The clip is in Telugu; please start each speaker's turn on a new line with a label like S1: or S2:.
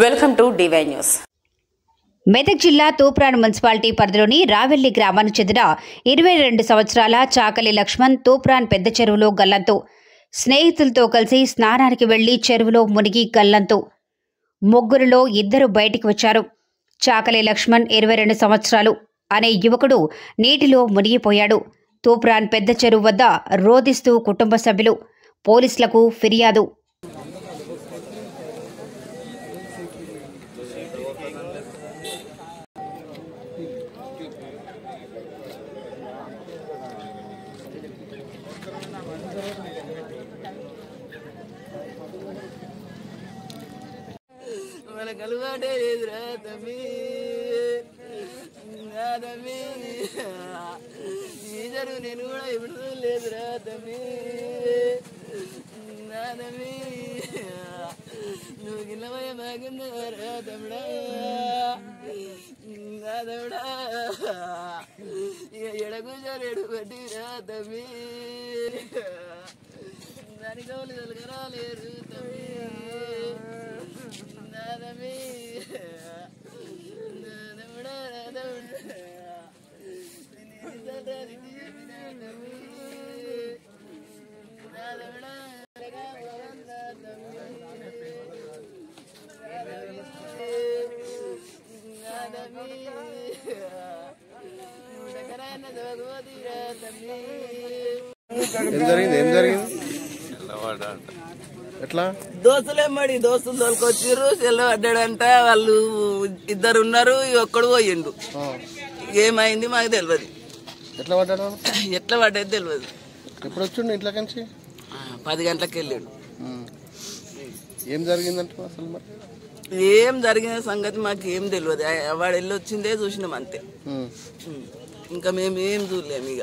S1: Welcome to DY news.
S2: Medak జిల్లా తూప్రాన్ మున్సిపాలిటీ పరిధిలోని రావెల్లి గ్రామానికి చెందిన 22 సంవత్సరాల చాకలి లక్ష్మణ్ తూప్రాన్ పెద్ద చెరువులో గల్లంతు. స్నేహితులతో కలిసి స్నానానికి వెళ్లి చెరువులో మునిగి గల్లంతు. ముగ్గురులో 2 బయటికి వచ్చారు. చాకలి లక్ష్మణ్ 22 సంవత్సరాలు అనే యువకుడు నీటిలో మునిగిపోయాడు. తూప్రాన్ పెద్ద చెరువు వద్ద రోదిస్తూ కుటుంబ సభ్యులు పోలీసులకు ఫిర్యాదు.
S3: కలువాటే లేదురా తమ్మి తమ్మి ఈజరు నేను కూడా ఇప్పుడు లేదురా తమ్మి తమ్మి నువ్వు గిన్నవయ బాగున్నారా తమ్ముడా తమ్ముడా ఎడగూజారు ఎడుగొట్టిరా తమ్మి దానికి వాళ్ళు తొలగరాలేరు తమ్మి
S4: ఏం జరిగింది ఎట్లా
S3: దోస్తులేమ్మడి దోస్తులు తోలుకొచ్చిర్రు సెల్లు పడ్డాడంట. వాళ్ళు 2 ఉన్నారు, ఒక్కడు పోయిండు. ఏమైంది మాకు తెలియదు.
S4: ఎట్లా పడ్డాడు?
S3: ఎట్లా పడ్డది తెలియదు.
S4: ఎప్పుడు వచ్చిండు ఇంట్లో నుంచి?
S3: 10 గంటలకు వెళ్ళాడు.
S4: ఏం జరిగిందంట అసలు? మరి
S3: ఏం జరిగిన సంగతి మాకు ఏం తెలియదు. వాడు వెళ్ళి వచ్చిందే చూసినాం అంతే. ఇంకా మేము ఏం చూడలేము. ఇక